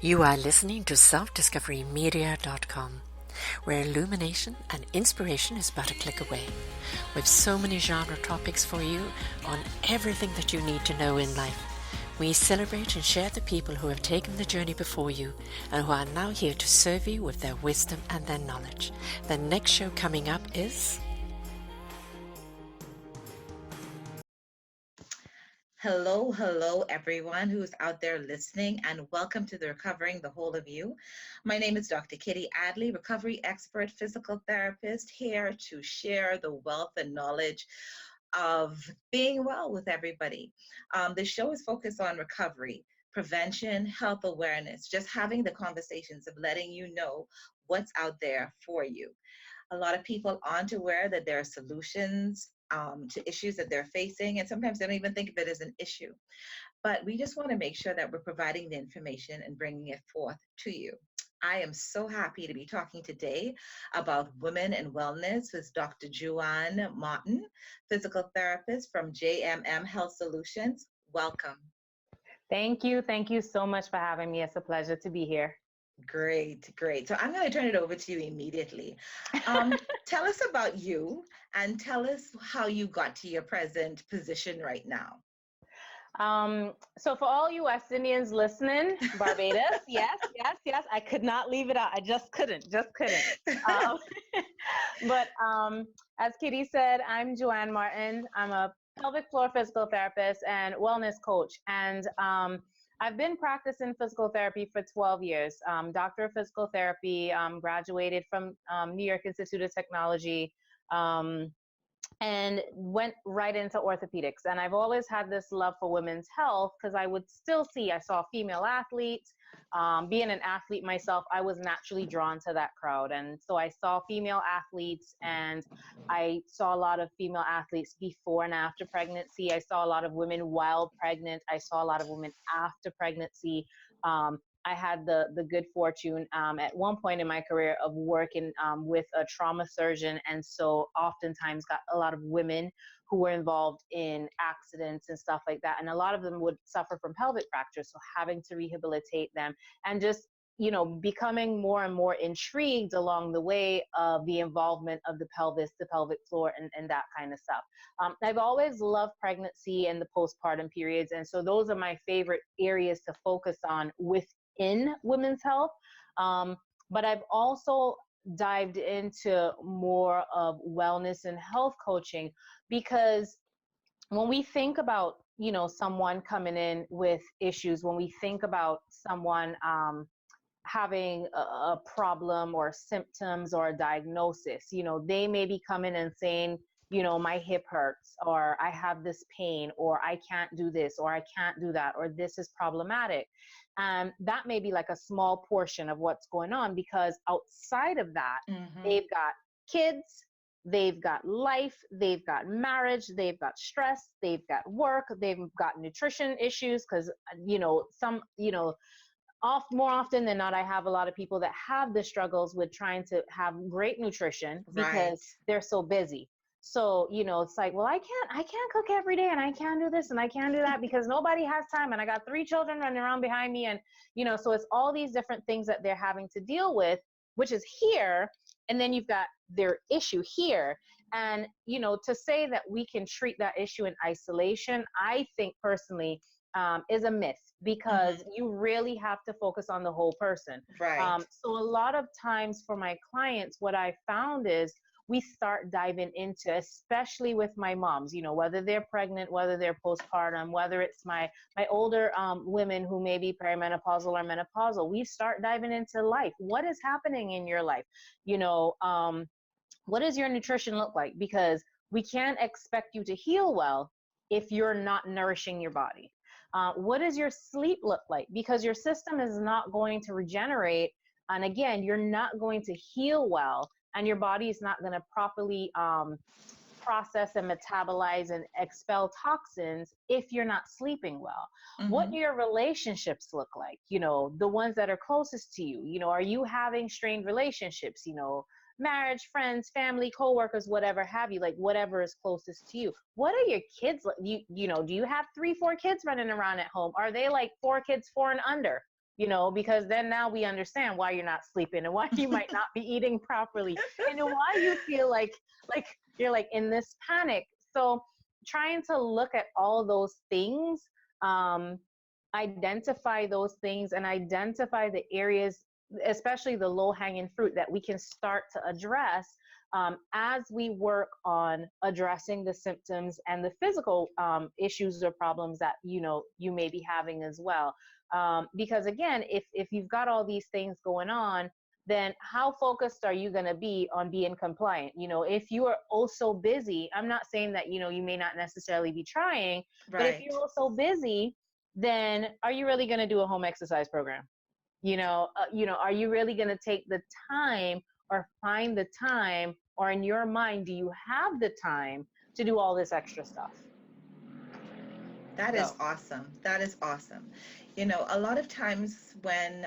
You are listening to selfdiscoverymedia.com, where illumination and inspiration is but a click away. With so many genre topics for you on everything that you need to know in life. We celebrate and share the people who have taken the journey before you and who are now here to serve you with their wisdom and their knowledge. The next show coming up is... Hello, everyone who's out there listening, and welcome to the Recovering the Whole of You. My name is Dr. Kitty Adley, recovery expert, physical therapist, here to share the wealth and knowledge of being well with everybody. The show is focused on recovery, prevention, health awareness, just having the conversations of letting you know what's out there for you. A lot of people aren't aware that there are solutions to issues that they're facing, and sometimes they don't even think of it as an issue. But we just want to make sure that we're providing the information and bringing it forth to you. I am so happy to be talking today about women and wellness with Dr. Juan Martin, physical therapist from JMM Health Solutions. Welcome. Thank you. Thank you so much for having me. It's a pleasure to be here. Great. So I'm going to turn it over to you immediately. Tell us about you and tell us how you got to your present position right now. So for all you West Indians listening, Barbados, yes, I could not leave it out. I just couldn't. Um, but as Kitty said, I'm Juan Martin. I'm a pelvic floor physical therapist and wellness coach. And I've been practicing physical therapy for 12 years. Doctor of physical therapy, graduated from New York Institute of Technology. And went right into orthopedics. And I've always had this love for women's health because I saw female athletes. Being an athlete myself, I was naturally drawn to that crowd. And so I saw female athletes, and I saw a lot of female athletes before and after pregnancy. I saw a lot of women while pregnant. I saw a lot of women after pregnancy. I had the good fortune at one point in my career of working with a trauma surgeon. And so oftentimes got a lot of women who were involved in accidents and stuff like that. And a lot of them would suffer from pelvic fractures. So having to rehabilitate them and just, becoming more and more intrigued along the way of the involvement of the pelvis, the pelvic floor, and that kind of stuff. I've always loved pregnancy and the postpartum periods. And so those are my favorite areas to focus on within women's health. But I've also dived into more of wellness and health coaching because when we think about, someone coming in with issues, when we think about someone having a problem or symptoms or a diagnosis, they may be coming and saying, my hip hurts, or I have this pain, or I can't do this, or I can't do that, or this is problematic. And that may be like a small portion of what's going on, because outside of that, they've got kids, they've got life, they've got marriage, they've got stress, they've got work, they've got nutrition issues, because, more often than not, I have a lot of people that have the struggles with trying to have great nutrition because they're so busy. So, it's like, well, I can't cook every day, and I can't do this and I can't do that because nobody has time. And I got 3 children running around behind me. And, so it's all these different things that they're having to deal with, which is here. And then you've got their issue here. And, to say that we can treat that issue in isolation, I think personally, is a myth, because you really have to focus on the whole person. Right. So a lot of times for my clients, what I found is we start diving into, especially with my moms, whether they're pregnant, whether they're postpartum, whether it's my older women who may be perimenopausal or menopausal, we start diving into life. What is happening in your life? What does your nutrition look like? Because we can't expect you to heal well if you're not nourishing your body. What does your sleep look like? Because your system is not going to regenerate. And again, you're not going to heal well, and your body is not going to properly process and metabolize and expel toxins if you're not sleeping well. What do your relationships look like? The ones that are closest to you. Are you having strained relationships? Marriage, friends, family, coworkers, whatever have you, like whatever is closest to you. What are your kids like? Do you have 3, 4 kids running around at home? Are they like 4 kids, 4 and under? because then now we understand why you're not sleeping and why you might not be eating properly and why you feel like you're like in this panic. So trying to look at all those things, identify those things and identify the areas, especially the low-hanging fruit that we can start to address as we work on addressing the symptoms and the physical issues or problems that you may be having as well. Because again, if you've got all these things going on, then how focused are you going to be on being compliant? If you are also busy, I'm not saying that you may not necessarily be trying, but if you're also busy, then are you really going to do a home exercise program? Are you really going to take the time or find the time, or in your mind, do you have the time to do all this extra stuff? That is awesome. That is awesome. A lot of times when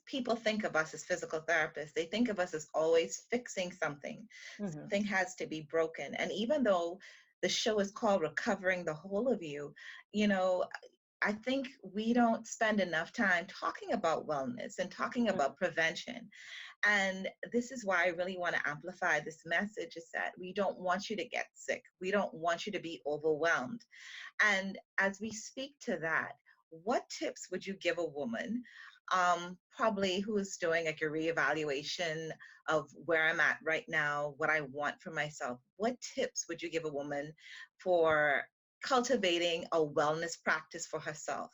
people think of us as physical therapists, they think of us as always fixing something. Mm-hmm. Something has to be broken. And even though the show is called Recovering the Whole of You, I think we don't spend enough time talking about wellness and talking about prevention. And this is why I really want to amplify this message, is that we don't want you to get sick. We don't want you to be overwhelmed. And as we speak to that, what tips would you give a woman, probably who is doing like a reevaluation of where I'm at right now, what I want for myself? What tips would you give a woman for cultivating a wellness practice for herself?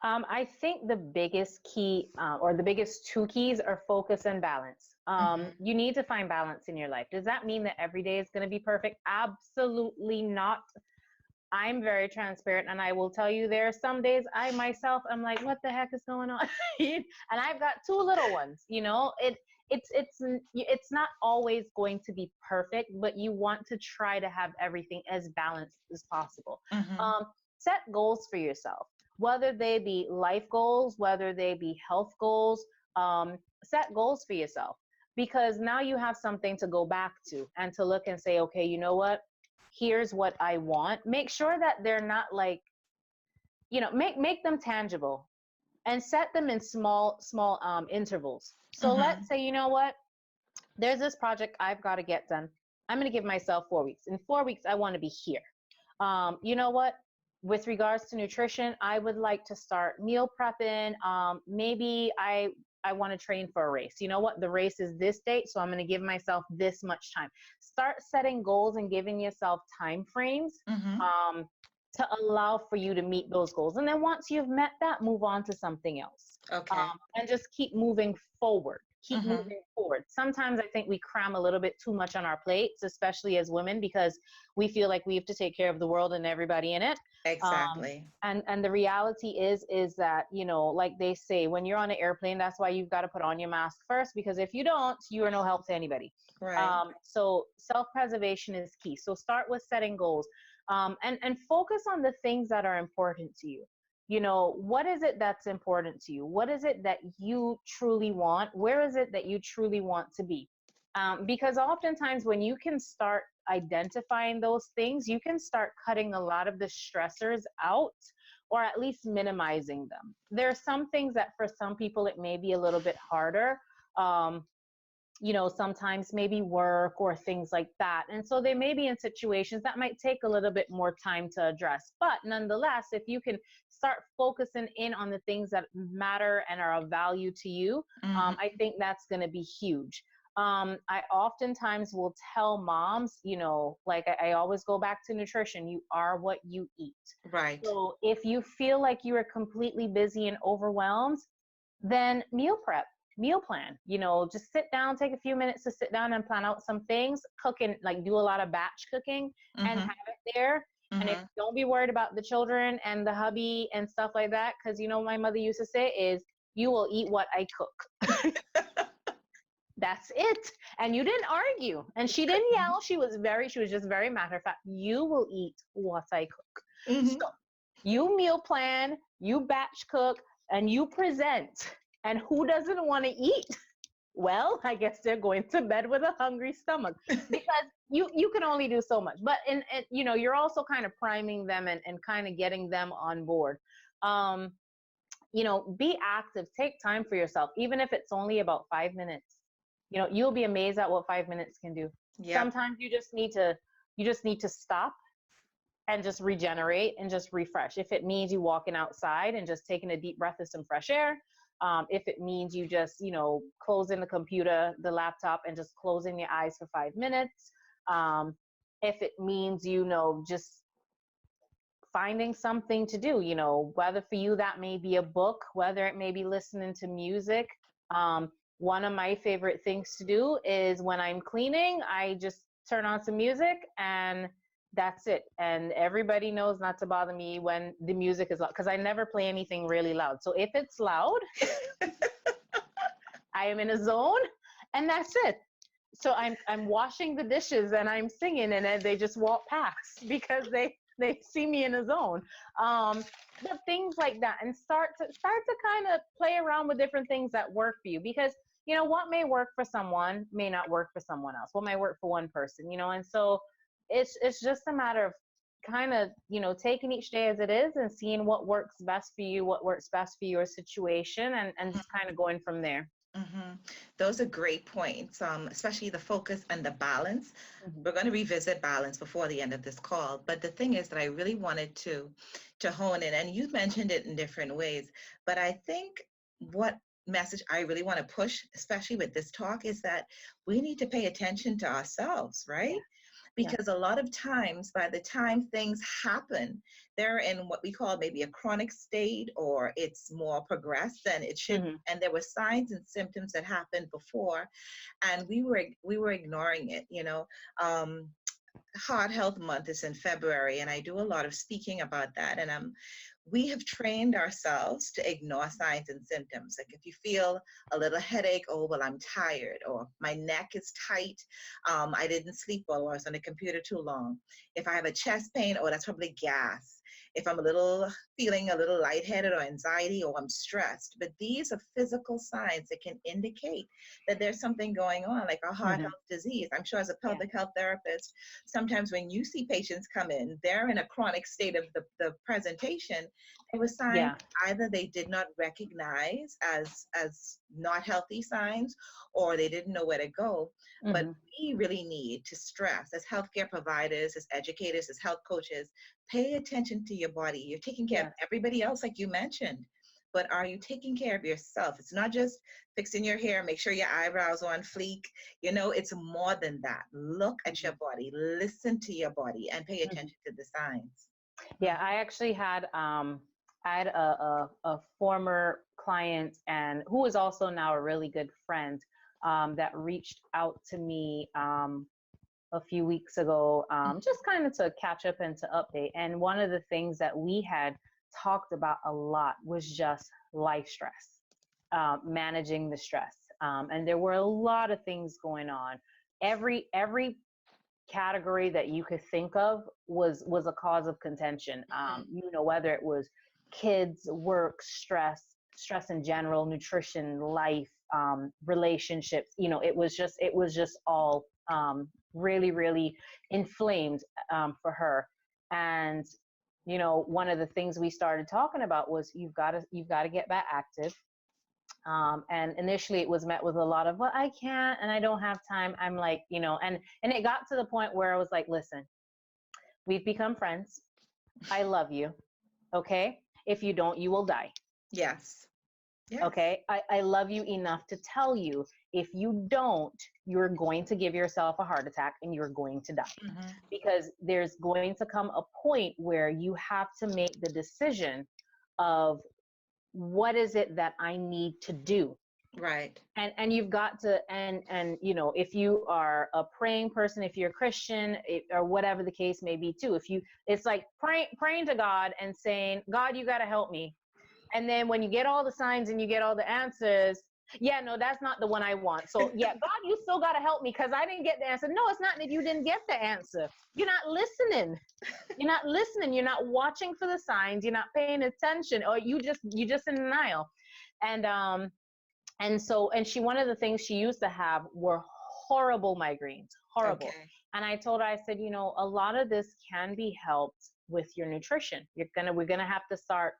I think the biggest key or the biggest two keys are focus and balance. You need to find balance in your life. Does that mean that every day is going to be perfect? Absolutely not. I'm very transparent, and I will tell you there are some days I myself, I'm like, what the heck is going on? And I've got two little ones, it's not always going to be perfect, but you want to try to have everything as balanced as possible. Set goals for yourself, whether they be life goals, whether they be health goals. Set goals for yourself, because now you have something to go back to and to look and say, okay, you know what? Here's what I want. Make sure that they're not like, make them tangible and set them in small intervals. So let's say, you know what? There's this project I've got to get done. I'm going to give myself 4 weeks. In 4 weeks, I want to be here. You know what? With regards to nutrition, I would like to start meal prepping. Maybe I want to train for a race. You know what? The race is this date, so I'm going to give myself this much time. Start setting goals and giving yourself time frames to allow for you to meet those goals. And then once you've met that, move on to something else. Okay. And just keep moving forward. Keep moving forward. Sometimes I think we cram a little bit too much on our plates, especially as women, because we feel like we have to take care of the world and everybody in it. Exactly. And the reality is that, like they say, when you're on an airplane, that's why you've got to put on your mask first, because if you don't, you are no help to anybody. Right. So self-preservation is key. So start with setting goals, and focus on the things that are important to you. What is it that's important to you? What is it that you truly want? Where is it that you truly want to be? Because oftentimes when you can start identifying those things, you can start cutting a lot of the stressors out, or at least minimizing them. There are some things that for some people it may be a little bit harder. Sometimes maybe work or things like that. And so they may be in situations that might take a little bit more time to address. But nonetheless, if you can start focusing in on the things that matter and are of value to you, I think that's going to be huge. I oftentimes will tell moms, like I always go back to nutrition. You are what you eat. Right. So if you feel like you are completely busy and overwhelmed, then meal prep. Meal plan, just sit down, take a few minutes to sit down and plan out some things, cook and like do a lot of batch cooking and have it there. And if don't be worried about the children and the hubby and stuff like that, because my mother used to say is, you will eat what I cook. That's it. And you didn't argue, and she didn't yell. She was just very matter of fact. You will eat what I cook. So you meal plan, you batch cook, and you present. And who doesn't want to eat? Well, I guess they're going to bed with a hungry stomach, because you can only do so much. But you're also kind of priming them and kind of getting them on board. be active, take time for yourself, even if it's only about 5 minutes. You'll be amazed at what 5 minutes can do. Yep. Sometimes you just need to stop and just regenerate and just refresh. If it means you walking outside and just taking a deep breath of some fresh air, if it means you just, closing the computer, the laptop, and just closing your eyes for 5 minutes, if it means, just finding something to do, whether for you that may be a book, whether it may be listening to music. One of my favorite things to do is when I'm cleaning, I just turn on some music and that's it. And everybody knows not to bother me when the music is loud, because I never play anything really loud. So if it's loud, I am in a zone, and that's it. So I'm washing the dishes and I'm singing, and then they just walk past because they see me in a zone. But things like that, and start to kind of play around with different things that work for you, because what may work for someone may not work for someone else. What may work for one person, and so it's just a matter of kind of taking each day as it is and seeing what works best for you, what works best for your situation, and just kind of going from there. Mm-hmm. Those are great points, especially the focus and the balance. Mm-hmm. We're going to revisit balance before the end of this call. But the thing is that I really wanted to hone in, and you mentioned it in different ways. But I think what message I really want to push, especially with this talk, is that we need to pay attention to ourselves, right? Because a lot of times, by the time things happen, they're in what we call maybe a chronic state, or it's more progressed than it should. Mm-hmm. And there were signs and symptoms that happened before, and we were ignoring it. Heart Health Month is in February, and I do a lot of speaking about that. And we have trained ourselves to ignore signs and symptoms. Like if you feel a little headache, oh, well, I'm tired, or my neck is tight, I didn't sleep well, or I was on the computer too long. If I have a chest pain, oh, that's probably gas. If I'm feeling a little lightheaded or anxiety, or I'm stressed. But these are physical signs that can indicate that there's something going on, like a heart health disease. I'm sure as a pelvic health therapist, sometimes when you see patients come in, they're in a chronic state of the presentation. There were signs either they did not recognize as not healthy signs, or they didn't know where to go. Mm-hmm. But we really need to stress, as healthcare providers, as educators, as health coaches, pay attention to your body. You're taking care of everybody else, like you mentioned, but are you taking care of yourself? It's not just fixing your hair, make sure your eyebrows are on fleek. It's more than that. Look at your body, listen to your body, and pay attention to the signs. Yeah, I actually had a former client, and who is also now a really good friend, that reached out to me a few weeks ago, just kind of to catch up and to update. And one of the things that we had talked about a lot was just life stress, managing the stress. And there were a lot of things going on. Every category that you could think of was a cause of contention. Whether it was kids, work, stress in general, nutrition, life, relationships, it was just all really, really inflamed for her. And one of the things we started talking about was you've got to get back active. And initially it was met with a lot of, well, I can't, and I don't have time. I'm like, and it got to the point where I was like, listen, we've become friends. I love you. Okay. If you don't, you will die. Yes. Okay. I love you enough to tell you, if you don't, you're going to give yourself a heart attack and you're going to die. Mm-hmm. Because there's going to come a point where you have to make the decision of, what is it that I need to do? Right. And you've got to, and if you are a praying person, if you're a Christian, or whatever the case may be too, it's like praying to God and saying, God, you got to help me. And then when you get all the signs and you get all the answers, no, that's not the one I want. So God, you still got to help me, because I didn't get the answer. No, it's not that you didn't get the answer. You're not listening. You're not listening. You're not watching for the signs. You're not paying attention, or you're just in denial. And she, one of the things she used to have were horrible migraines, horrible. Okay. And I told her, I said, a lot of this can be helped with your nutrition. We're going to have to start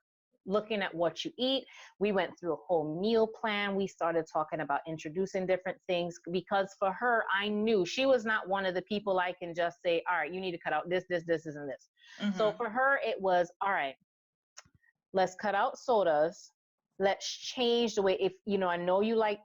looking at what you eat. We went through a whole meal plan. We started talking about introducing different things, because for her, I knew she was not one of the people I can just say, all right, you need to cut out this, and this. So for her, it was, all right, let's cut out sodas. Let's change the way, if, I know you like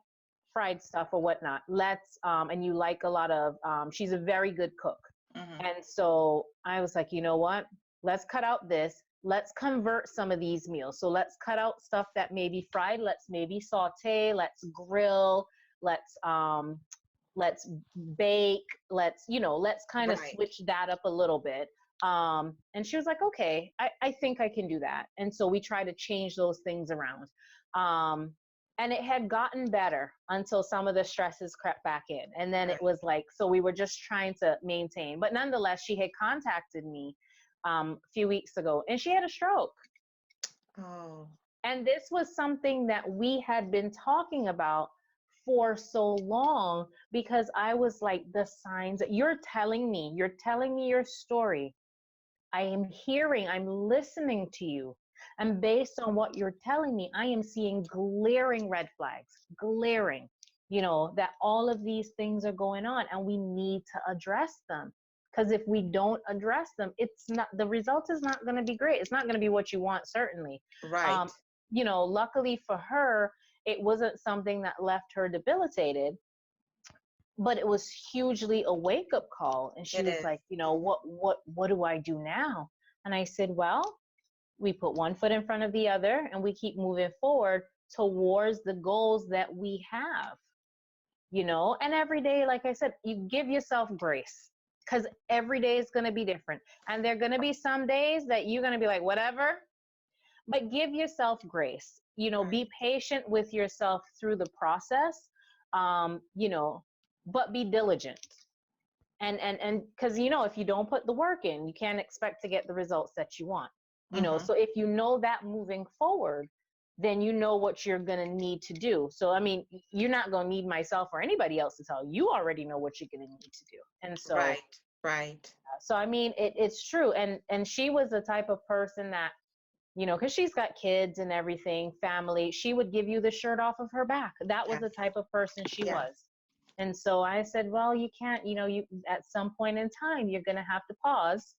fried stuff or whatnot. And you like a lot of, she's a very good cook. And so I was like, you know what? Let's cut out this. Let's convert some of these meals. So let's cut out stuff that may be fried. Let's maybe saute. Let's grill. Let's bake. Let's kind of switch that up a little bit. And she was like, okay, I think I can do that. And so we try to change those things around. And it had gotten better until some of the stresses crept back in. And then it was like, so we were just trying to maintain. But nonetheless, she had contacted me a few weeks ago, and she had a stroke. Oh. And this was something that we had been talking about for so long, because I was like, the signs that you're telling me your story. I am hearing, I'm listening to you. And based on what you're telling me, I am seeing glaring red flags, that all of these things are going on, and we need to address them. Because if we don't address them, the result is not going to be great. It's not going to be what you want, certainly. Right. Luckily for her, it wasn't something that left her debilitated, but it was hugely a wake-up call. And she was like, what do I do now? And I said, well, we put one foot in front of the other, and we keep moving forward towards the goals that we have, and every day, like I said, you give yourself grace, because every day is going to be different. And there are going to be some days that you're going to be like, whatever, but give yourself grace, be patient with yourself through the process, but be diligent. And because, if you don't put the work in, you can't expect to get the results that you want. So if you know that moving forward, then you know what you're going to need to do. So, I mean, you're not going to need myself or anybody else to tell you. You already know what you're going to need to do. And so, right. So, I mean, it's true. And she was the type of person that, because she's got kids and everything, family, she would give you the shirt off of her back. That was the type of person she was. And so I said, well, you can't, you at some point in time, you're going to have to pause,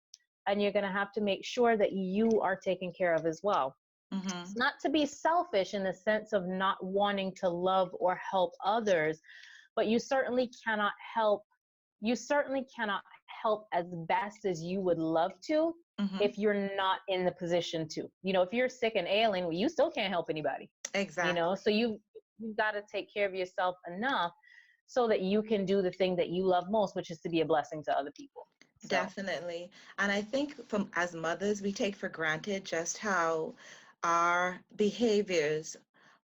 and you're going to have to make sure that you are taken care of as well. It's not to be selfish in the sense of not wanting to love or help others, but you certainly cannot help as best as you would love to if you're not in the position to. If you're sick and ailing, you still can't help anybody. Exactly. So you've got to take care of yourself enough so that you can do the thing that you love most, which is to be a blessing to other people. So. Definitely. And I think as mothers, we take for granted just how our behaviors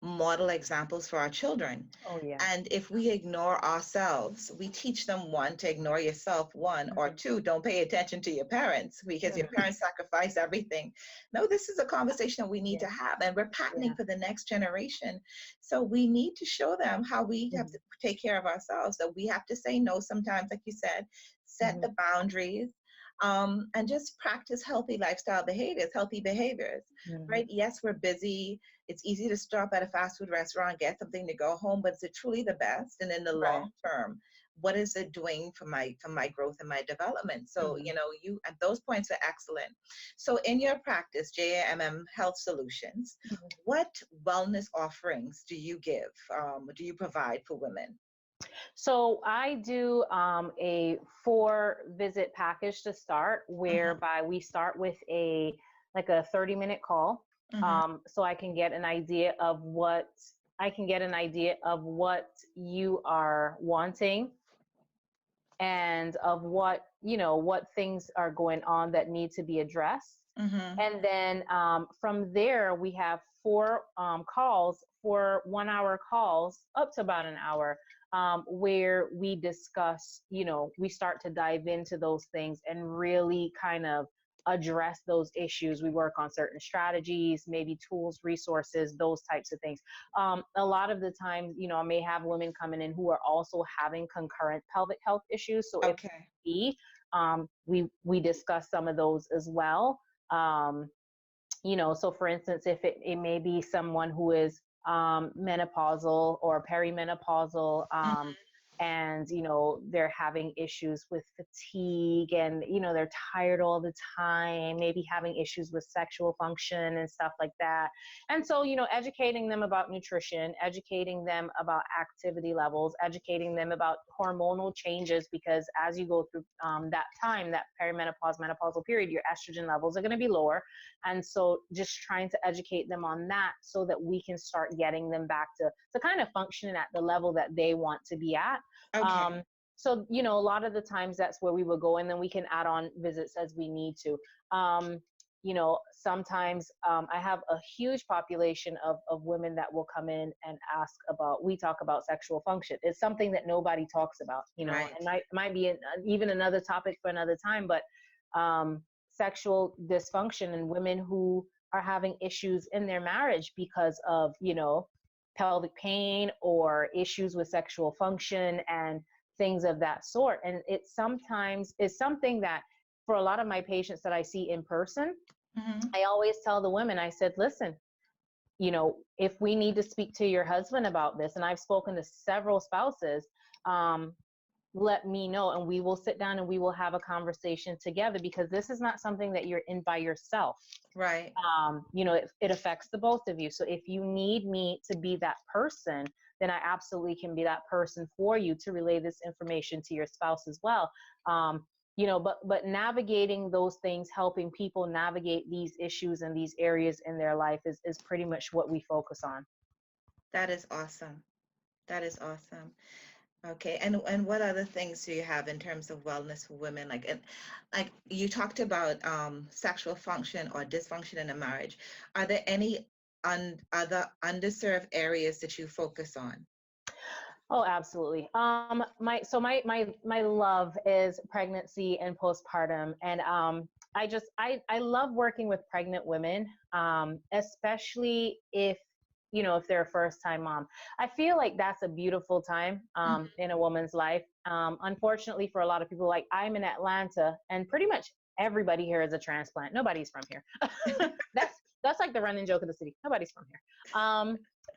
model examples for our children. Oh, yeah. And if we ignore ourselves, we teach them, one, to ignore yourself, one, or two, don't pay attention to your parents because your parents sacrifice everything. No, this is a conversation that we need to have, and we're patterning for the next generation. So we need to show them how we have to take care of ourselves. So we have to say no sometimes, like you said, set the boundaries, and just practice healthy lifestyle behaviors, healthy behaviors, right? Yes, we're busy. It's easy to stop at a fast food restaurant, get something to go home, but is it truly the best? And in the long term, what is it doing for my growth and my development? So, you and those points are excellent. So in your practice, JMM Health Solutions, what wellness offerings do you give? Do you provide for women? So I do a 4-visit package to start, whereby we start with a 30-minute call. So I can get an idea of what you are wanting, and of what things are going on that need to be addressed. And then from there, we have 4 calls, 4 1-hour calls, up to about an hour, where we discuss, we start to dive into those things and really kind of address those issues. We work on certain strategies, maybe tools, resources, those types of things. A lot of the times, I may have women coming in who are also having concurrent pelvic health issues. So if we discuss some of those as well. So for instance, if it may be someone who is menopausal or perimenopausal, and they're having issues with fatigue, and they're tired all the time, maybe having issues with sexual function and stuff like that. And so educating them about nutrition, educating them about activity levels, educating them about hormonal changes, because as you go through that time, that perimenopause menopausal period, your estrogen levels are going to be lower. And so just trying to educate them on that so that we can start getting them back to kind of functioning at the level that they want to be at. Okay. So a lot of the times that's where we will go, and then we can add on visits as we need to. Sometimes I have a huge population of women that will come in and ask about, we talk about sexual function. It's something that nobody talks about, Right. and might be even another topic for another time, but sexual dysfunction and women who are having issues in their marriage because of, pelvic pain or issues with sexual function and things of that sort. And it sometimes is something that for a lot of my patients that I see in person, Mm-hmm. I always tell the women, I said, listen, if we need to speak to your husband about this, and I've spoken to several spouses, let me know, and we will sit down and we will have a conversation together, because this is not something that you're in by yourself. Right. It affects the both of you. So if you need me to be that person, then I absolutely can be that person for you to relay this information to your spouse as well. But navigating those things, helping people navigate these issues and these areas in their life is pretty much what we focus on. That is awesome. That is awesome. Okay. And what other things do you have in terms of wellness for women? Like you talked about sexual function or dysfunction in a marriage. Are there any other underserved areas that you focus on? Oh, absolutely. My love is pregnancy and postpartum, and I love working with pregnant women, especially if they're a first time mom. I feel like that's a beautiful time in a woman's life. Unfortunately, for a lot of people, like I'm in Atlanta, and pretty much everybody here is a transplant. Nobody's from here. That's like the running joke of the city. Nobody's from here.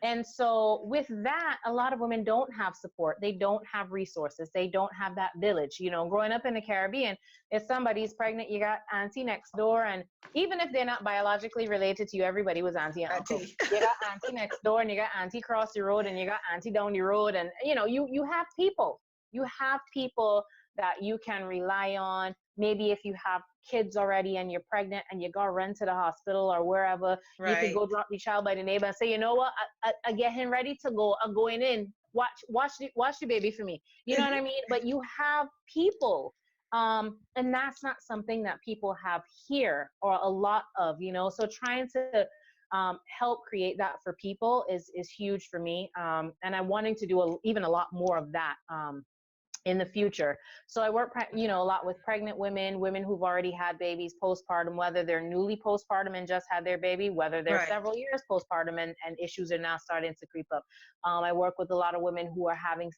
And so with that, a lot of women don't have support. They don't have resources. They don't have that village. Growing up in the Caribbean, if somebody's pregnant, you got auntie next door. And even if they're not biologically related to you, everybody was auntie and uncle. Auntie. You got auntie next door, and you got auntie across the road, and you got auntie down the road. And, you have people. You have people that you can rely on. Maybe if you have kids already and you're pregnant and you go run to the hospital or wherever, you could Right. go drop the child by the neighbor and say, you know what, I getting ready to go. I'm going in. Watch the baby for me. You know what I mean? But you have people. And that's not something that people have here, or a lot of, so trying to help create that for people is huge for me. And I'm wanting to do even a lot more of that. In the future. So I work, a lot with pregnant women who've already had babies postpartum, whether they're newly postpartum and just had their baby, whether they're Right. several years postpartum and issues are now starting to creep up. I work with a lot of women who are having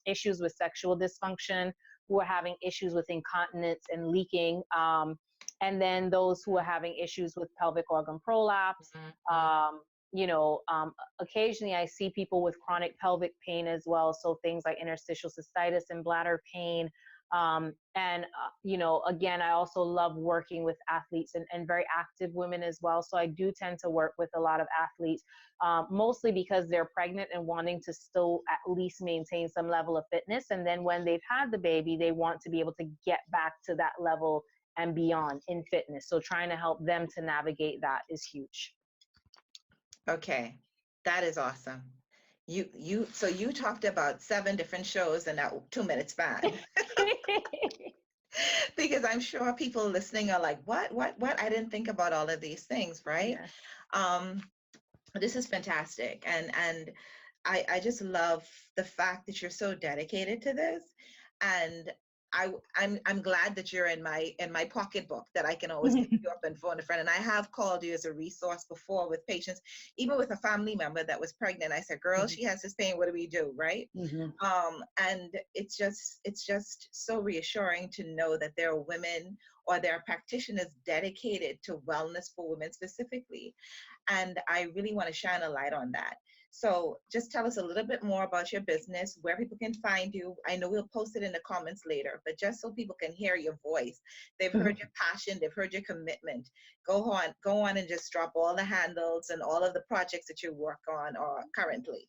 issues with sexual dysfunction, who are having issues with incontinence and leaking. And then those who are having issues with pelvic organ prolapse. Um, you know, um, Occasionally I see people with chronic pelvic pain as well. So things like interstitial cystitis and bladder pain. Again, I also love working with athletes and very active women as well. So I do tend to work with a lot of athletes, mostly because they're pregnant and wanting to still at least maintain some level of fitness. And then when they've had the baby, they want to be able to get back to that level and beyond in fitness. So trying to help them to navigate that is huge. Okay. That is awesome. So you talked about 7 different shows in that 2 minute span. Because I'm sure people listening are like, what? I didn't think about all of these things, right? Yeah. Um, this is fantastic. And I just love the fact that you're so dedicated to this. And I'm glad that you're in my pocketbook, that I can always pick you up and phone a friend. And I have called you as a resource before with patients, even with a family member that was pregnant. I said, girl, she has this pain. What do we do? Right. And it's just so reassuring to know that there are women, or there are practitioners dedicated to wellness for women specifically. And I really want to shine a light on that. So just tell us a little bit more about your business, where people can find you. I know we'll post it in the comments later, but just so people can hear your voice. They've heard your passion, they've heard your commitment. Go on and just drop all the handles and all of the projects that you work on or currently.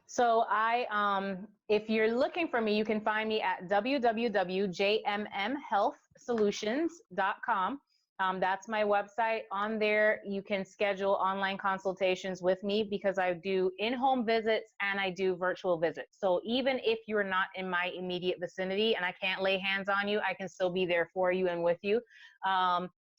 So if you're looking for me, you can find me at www.jmmhealthsolutions.com. That's my website. On there, you can schedule online consultations with me, because I do in-home visits and I do virtual visits. So even if you're not in my immediate vicinity and I can't lay hands on you, I can still be there for you and with you.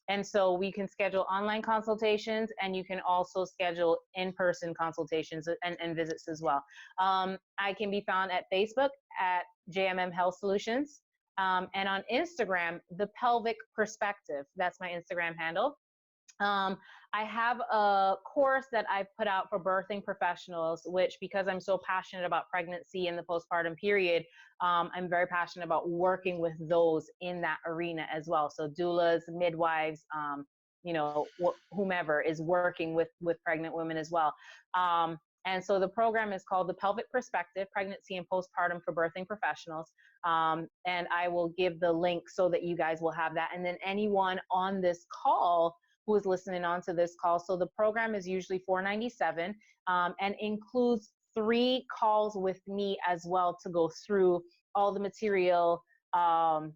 And so we can schedule online consultations, and you can also schedule in-person consultations and visits as well. I can be found at Facebook at JMM Health Solutions. And on Instagram, The Pelvic Perspective. That's my Instagram handle. I have a course that I put out for birthing professionals, which, because I'm so passionate about pregnancy and the postpartum period, I'm very passionate about working with those in that arena as well. So doulas, midwives, whomever is working with pregnant women as well. And so the program is called The Pelvic Perspective, Pregnancy and Postpartum for Birthing Professionals. And I will give the link so that you guys will have that. And then anyone on this call who is listening on to this call. So the program is usually $497 and includes 3 calls with me as well to go through all the material, and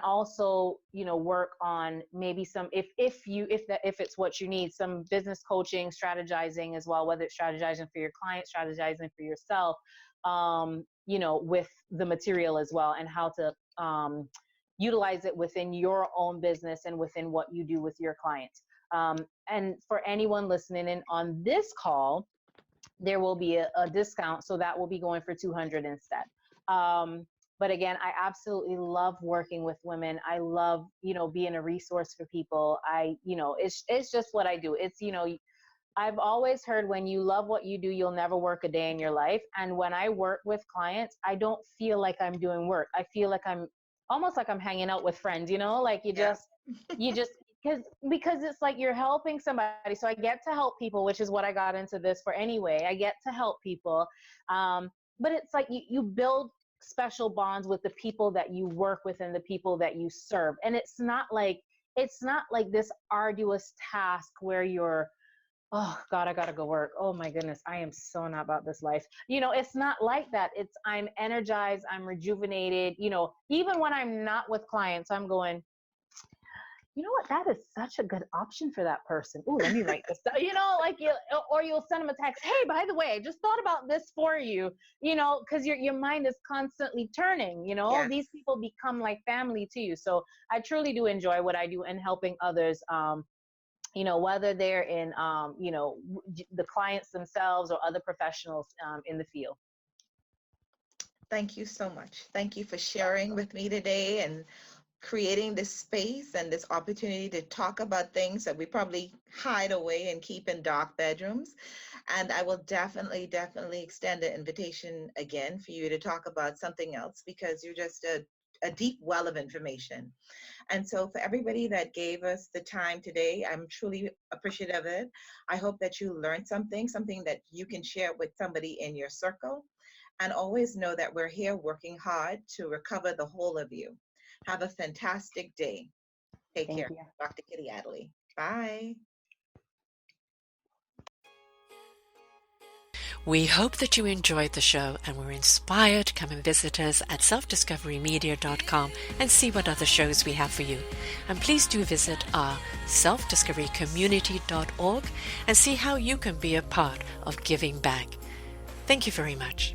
also, work on maybe some, if it's what you need, some business coaching, strategizing as well, whether it's strategizing for your client, strategizing for yourself, with the material as well, and how to utilize it within your own business and within what you do with your clients. And for anyone listening in on this call, there will be a discount. So that will be going for $200 instead. But again, I absolutely love working with women. I love, being a resource for people. It's just what I do. It's, I've always heard, when you love what you do, you'll never work a day in your life. And when I work with clients, I don't feel like I'm doing work. I feel like I'm almost like I'm hanging out with friends, like because it's like you're helping somebody. So I get to help people, which is what I got into this for anyway. I get to help people. But it's like you build special bonds with the people that you work with and the people that you serve. And it's not like this arduous task where you're, oh God, I gotta go work. Oh my goodness, I am so not about this life. It's not like that. I'm energized, I'm rejuvenated. Even when I'm not with clients, I'm going, you know what? That is such a good option for that person. Oh, let me write this down. Or you'll send them a text. Hey, by the way, I just thought about this for you. Because your mind is constantly turning. Yes. These people become like family to you. So I truly do enjoy what I do and helping others. Whether they're in the clients themselves or other professionals in the field. Thank you so much. Thank you for sharing with me today and creating this space and this opportunity to talk about things that we probably hide away and keep in dark bedrooms. And I will definitely extend an invitation again for you to talk about something else, because you're just a deep well of information. And so for everybody that gave us the time today, I'm truly appreciative of it. I hope that you learned something that you can share with somebody in your circle. And always know that we're here working hard to recover the whole of you. Have a fantastic day. Take care. You. Dr. Kitty Adley. Bye. We hope that you enjoyed the show and were inspired. Come and visit us at selfdiscoverymedia.com and see what other shows we have for you. And please do visit our selfdiscoverycommunity.org and see how you can be a part of giving back. Thank you very much.